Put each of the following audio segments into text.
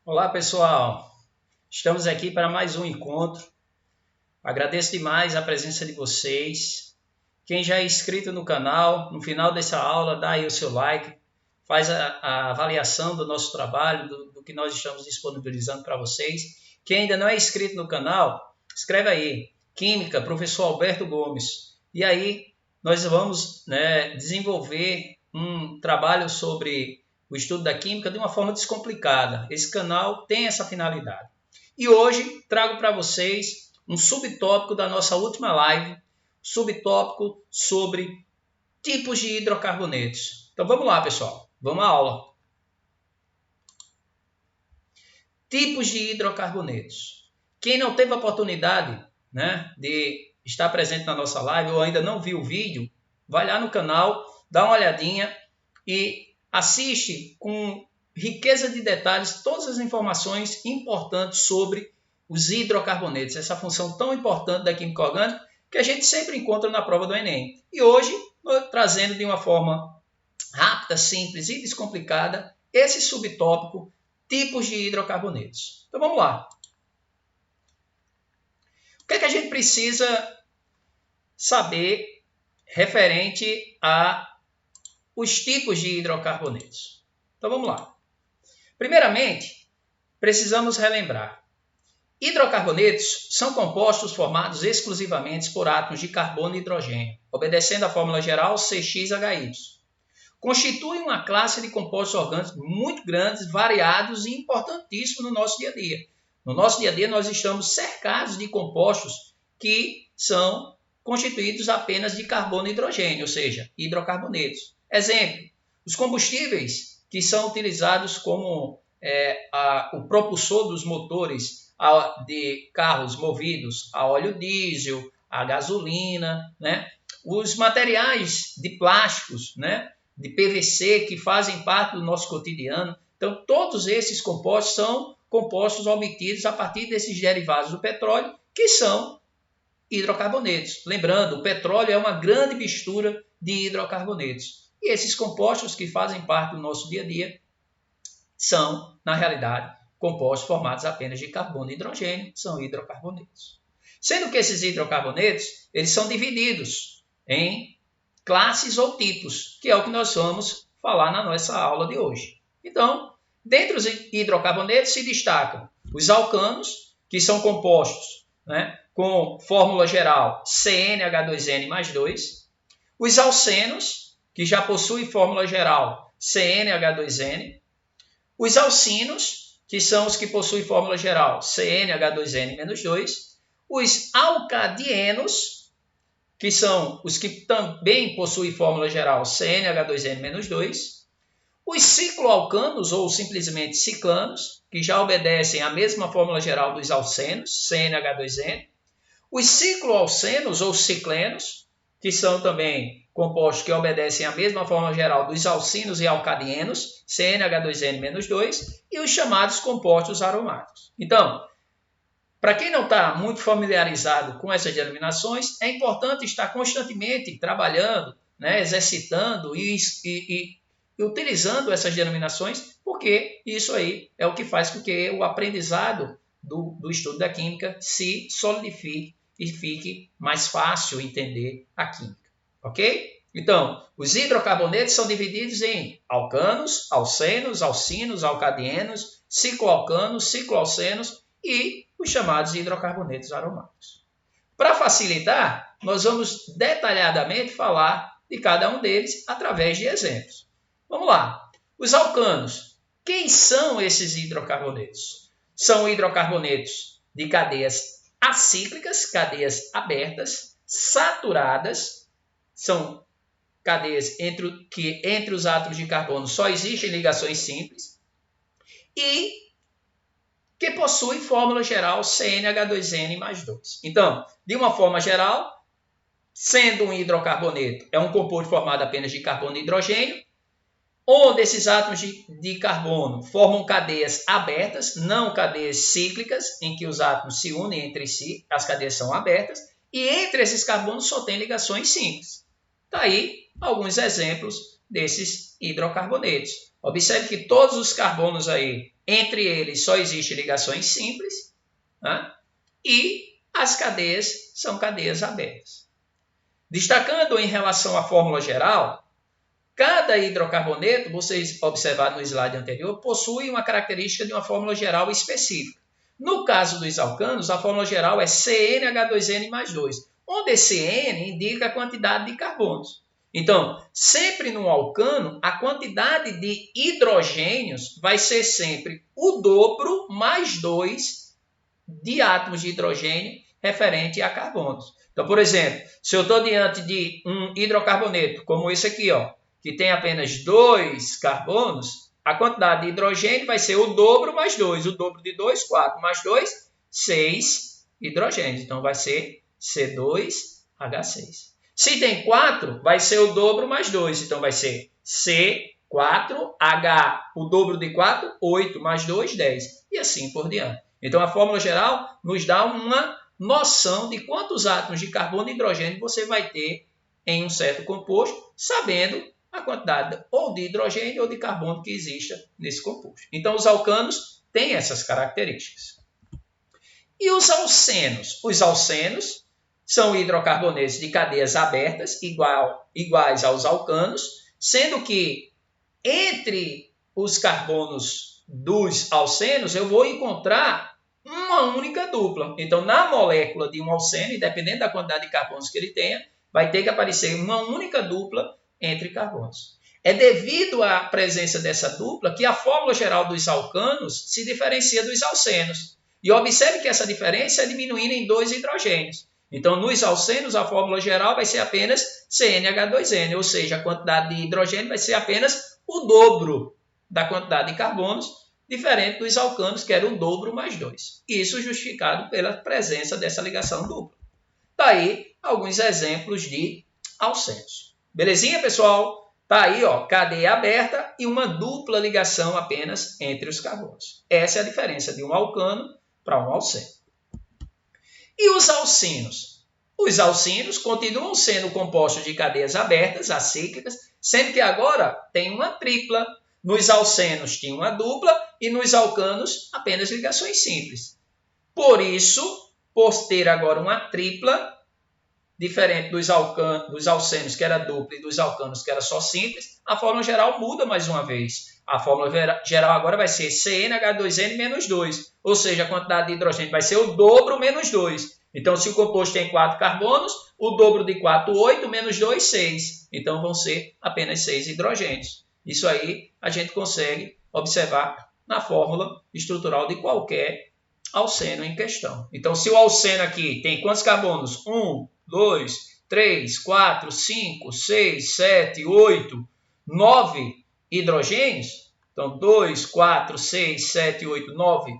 Olá pessoal, estamos aqui para mais um encontro. Agradeço demais a presença de vocês. Quem já é inscrito no canal, no final dessa aula, dá aí o seu like, faz a avaliação do nosso trabalho, do que nós estamos disponibilizando para vocês. Quem ainda não é inscrito no canal, escreve aí, Química, Professor Alberto Gomes. E aí nós vamos desenvolver um trabalho sobre o estudo da química de uma forma descomplicada. Esse canal tem essa finalidade. E hoje trago para vocês um subtópico da nossa última live, subtópico sobre tipos de hidrocarbonetos. Então vamos lá, pessoal. Vamos à aula. Tipos de hidrocarbonetos. Quem não teve a oportunidade de estar presente na nossa live ou ainda não viu o vídeo, vai lá no canal, dá uma olhadinha e assiste com riqueza de detalhes todas as informações importantes sobre os hidrocarbonetos, essa função tão importante da química orgânica que a gente sempre encontra na prova do Enem. E hoje, trazendo de uma forma rápida, simples e descomplicada, esse subtópico, tipos de hidrocarbonetos. Então vamos lá. O que é que a gente precisa saber referente a os tipos de hidrocarbonetos? Então vamos lá. Primeiramente, precisamos relembrar. Hidrocarbonetos são compostos formados exclusivamente por átomos de carbono e hidrogênio, obedecendo à fórmula geral CXHY. Constituem uma classe de compostos orgânicos muito grandes, variados e importantíssimos no nosso dia a dia. No nosso dia a dia, nós estamos cercados de compostos que são constituídos apenas de carbono e hidrogênio, ou seja, hidrocarbonetos. Exemplo, os combustíveis que são utilizados como o propulsor dos motores de carros movidos a óleo diesel, a gasolina, os materiais de plásticos, de PVC que fazem parte do nosso cotidiano. Então, todos esses compostos são compostos obtidos a partir desses derivados do petróleo, que são hidrocarbonetos. Lembrando, o petróleo é uma grande mistura de hidrocarbonetos. E esses compostos que fazem parte do nosso dia a dia são, na realidade, compostos formados apenas de carbono e hidrogênio, são hidrocarbonetos. Sendo que esses hidrocarbonetos, eles são divididos em classes ou tipos, que é o que nós vamos falar na nossa aula de hoje. Então, dentre os hidrocarbonetos se destacam os alcanos, que são compostos com fórmula geral CnH2n mais 2, os alcenos, que já possuem fórmula geral CnH2n, os alcinos, que são os que possuem fórmula geral CnH2n-2, os alcadienos, que são os que também possuem fórmula geral CnH2n-2, os cicloalcanos, ou simplesmente ciclanos, que já obedecem à mesma fórmula geral dos alcenos, CnH2n, os cicloalcenos, ou ciclenos, que são também compostos que obedecem à mesma fórmula geral dos alcinos e alcadienos, CnH2n-2, e os chamados compostos aromáticos. Então, para quem não está muito familiarizado com essas denominações, é importante estar constantemente trabalhando, exercitando e utilizando essas denominações, porque isso aí é o que faz com que o aprendizado do estudo da química se solidifique e fique mais fácil entender a química, ok? Então, os hidrocarbonetos são divididos em alcanos, alcenos, alcinos, alcadienos, cicloalcanos, cicloalcenos e os chamados hidrocarbonetos aromáticos. Para facilitar, nós vamos detalhadamente falar de cada um deles através de exemplos. Vamos lá. Os alcanos. Quem são esses hidrocarbonetos? São hidrocarbonetos de cadeias acíclicas, cadeias abertas, saturadas, são cadeias entre os átomos de carbono só existem ligações simples, e que possuem fórmula geral CnH2n mais 2. Então, de uma forma geral, sendo um hidrocarboneto, é um composto formado apenas de carbono e hidrogênio, onde esses átomos de carbono formam cadeias abertas, não cadeias cíclicas, em que os átomos se unem entre si, as cadeias são abertas, e entre esses carbonos só tem ligações simples. Está aí alguns exemplos desses hidrocarbonetos. Observe que todos os carbonos aí entre eles só existem ligações simples, né? E as cadeias são cadeias abertas. Destacando em relação à fórmula geral, cada hidrocarboneto, vocês observaram no slide anterior, possui uma característica de uma fórmula geral específica. No caso dos alcanos, a fórmula geral é CnH2n mais 2, onde esse N indica a quantidade de carbonos. Então, sempre no alcano, a quantidade de hidrogênios vai ser sempre o dobro mais 2 de átomos de hidrogênio referente a carbonos. Então, por exemplo, se eu estou diante de um hidrocarboneto, como esse aqui, ó, que tem apenas 2 carbonos, a quantidade de hidrogênio vai ser o dobro mais 2. O dobro de 2, 4, mais 2, 6 hidrogênios. Então, vai ser C2H6. Se tem 4, vai ser o dobro mais 2. Então, vai ser C4H, o dobro de 4, 8, mais 2, 10. E assim por diante. Então, a fórmula geral nos dá uma noção de quantos átomos de carbono e hidrogênio você vai ter em um certo composto, sabendo a quantidade ou de hidrogênio ou de carbono que exista nesse composto. Então, os alcanos têm essas características. E os alcenos? Os alcenos são hidrocarbonetos de cadeias abertas, iguais aos alcanos, sendo que entre os carbonos dos alcenos eu vou encontrar uma única dupla. Então, na molécula de um alceno, dependendo da quantidade de carbonos que ele tenha, vai ter que aparecer uma única dupla entre carbonos. É devido à presença dessa dupla que a fórmula geral dos alcanos se diferencia dos alcenos. E observe que essa diferença é diminuindo em 2 hidrogênios. Então, nos alcenos, a fórmula geral vai ser apenas CnH2n, ou seja, a quantidade de hidrogênio vai ser apenas o dobro da quantidade de carbonos, diferente dos alcanos, que era o dobro mais 2. Isso justificado pela presença dessa ligação dupla. Daí, alguns exemplos de alcenos. Belezinha, pessoal? Tá aí, ó, cadeia aberta e uma dupla ligação apenas entre os carbonos. Essa é a diferença de um alcano para um alceno. E os alcinos? Os alcinos continuam sendo compostos de cadeias abertas, acíclicas, sendo que agora tem uma tripla. Nos alcenos tinha uma dupla e nos alcanos apenas ligações simples. Por isso, por ter agora uma tripla, diferente dos alcenos, que era dupla, e dos alcanos, que era só simples, a fórmula geral muda mais uma vez. A fórmula geral agora vai ser CnH2n menos 2, ou seja, a quantidade de hidrogênio vai ser o dobro menos 2. Então, se o composto tem 4 carbonos, o dobro de 4, 8, menos 2, 6. Então, vão ser apenas 6 hidrogênios. Isso aí a gente consegue observar na fórmula estrutural de qualquer alceno em questão. Então, se o alceno aqui tem quantos carbonos? 1, 2, 3, 4, 5, 6, 7, 8, 9 hidrogênios. Então, 2, 4, 6, 7, 8, 9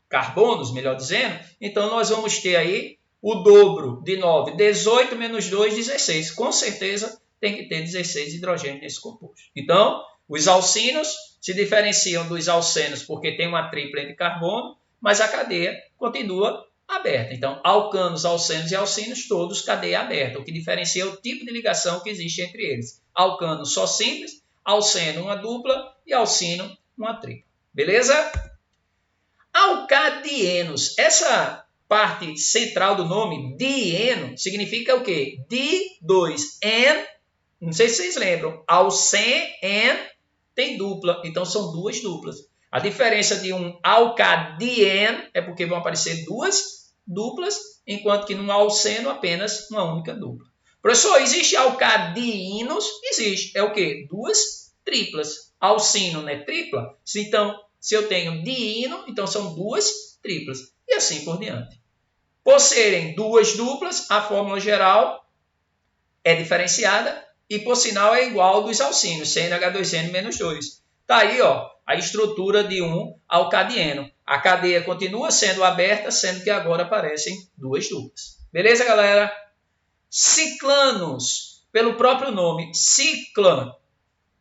carbonos, melhor dizendo. Então, nós vamos ter aí o dobro de 9, 18, menos 2, 16. Com certeza, tem que ter 16 hidrogênios nesse composto. Então, os alcinos se diferenciam dos alcenos porque tem uma tripla de carbono, mas a cadeia continua aberta. Então, alcanos, alcenos e alcinos, todos cadeia aberta, o que diferencia o tipo de ligação que existe entre eles. Alcano só simples, alceno uma dupla e alcino uma tripla. Beleza? Alcadienos. Essa parte central do nome, dieno, significa o quê? Di2en, não sei se vocês lembram, alcen tem dupla, então são duas duplas. A diferença de um alcadien é porque vão aparecer duas duplas, enquanto que no alceno apenas uma única dupla. Professor, existe alcadiinos? Existe. É o quê? Duas triplas. Alcino não é tripla? Então, se eu tenho diino, então são duas triplas. E assim por diante. Por serem duas duplas, a fórmula geral é diferenciada e, por sinal, é igual ao dos alcinos, CnH2n menos 2. Está aí, ó, a estrutura de um alcadieno. A cadeia continua sendo aberta, sendo que agora aparecem duas duplas. Beleza, galera? Ciclanos, pelo próprio nome, ciclan.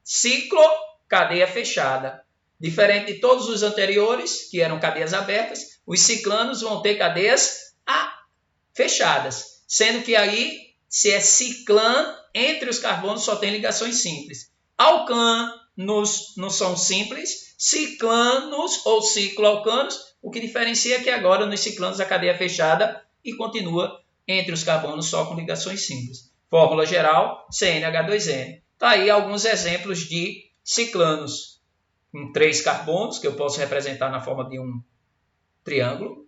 Ciclo, cadeia fechada. Diferente de todos os anteriores, que eram cadeias abertas, os ciclanos vão ter cadeias fechadas. Sendo que aí, se é ciclan, entre os carbonos só tem ligações simples. Alcan, não são simples, ciclanos ou cicloalcanos. O que diferencia é que agora nos ciclanos a cadeia é fechada e continua entre os carbonos só com ligações simples. Fórmula geral, CnH2n. Está aí alguns exemplos de ciclanos com 3 carbonos, que eu posso representar na forma de um triângulo,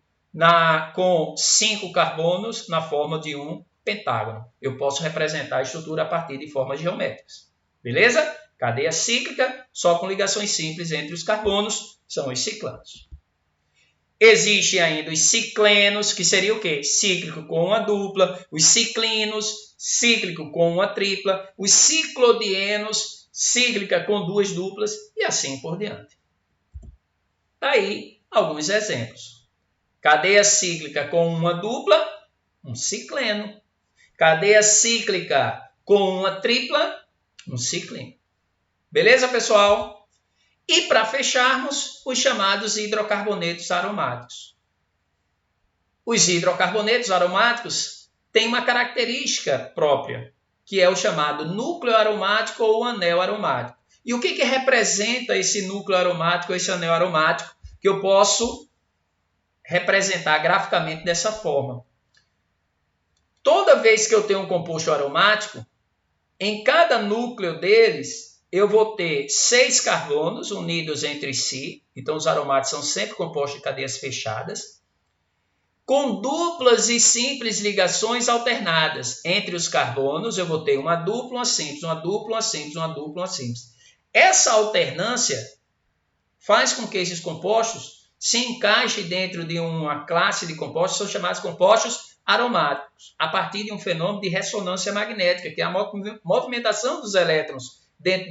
com 5 carbonos na forma de um pentágono. Eu posso representar a estrutura a partir de formas geométricas. Beleza? Cadeia cíclica, só com ligações simples entre os carbonos, são os ciclanos. Existem ainda os ciclenos, que seria o quê? Cíclico com uma dupla. Os ciclinos, cíclico com uma tripla. Os ciclodienos, cíclica com 2 duplas e assim por diante. Aí, alguns exemplos. Cadeia cíclica com uma dupla, um cicleno. Cadeia cíclica com uma tripla, um ciclino. Beleza, pessoal? E para fecharmos, os chamados hidrocarbonetos aromáticos. Os hidrocarbonetos aromáticos têm uma característica própria, que é o chamado núcleo aromático ou anel aromático. E o que representa esse núcleo aromático, esse anel aromático, que eu posso representar graficamente dessa forma? Toda vez que eu tenho um composto aromático, em cada núcleo deles, eu vou ter 6 carbonos unidos entre si. Então, os aromáticos são sempre compostos de cadeias fechadas, com duplas e simples ligações alternadas. Entre os carbonos, eu vou ter uma dupla, uma simples, uma dupla, uma simples, uma dupla, uma simples. Essa alternância faz com que esses compostos se encaixem dentro de uma classe de compostos, são chamados compostos aromáticos, a partir de um fenômeno de ressonância magnética, que é a movimentação dos elétrons dentro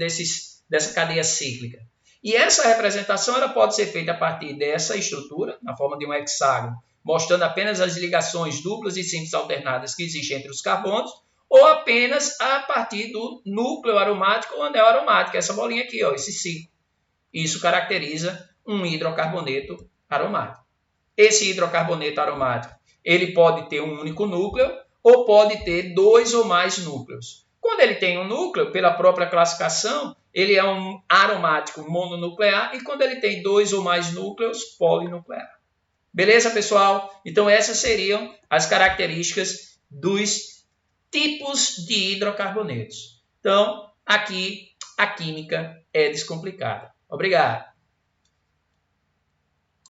dessa cadeia cíclica. E essa representação ela pode ser feita a partir dessa estrutura, na forma de um hexágono, mostrando apenas as ligações duplas e simples alternadas que existem entre os carbonos, ou apenas a partir do núcleo aromático ou anel aromático, essa bolinha aqui, ó, esse ciclo. Isso caracteriza um hidrocarboneto aromático. Esse hidrocarboneto aromático, ele pode ter um único núcleo ou pode ter 2 ou mais núcleos. Quando ele tem um núcleo, pela própria classificação, ele é um aromático mononuclear, e quando ele tem 2 ou mais núcleos, polinuclear. Beleza, pessoal? Então, essas seriam as características dos tipos de hidrocarbonetos. Então, aqui a química é descomplicada. Obrigado.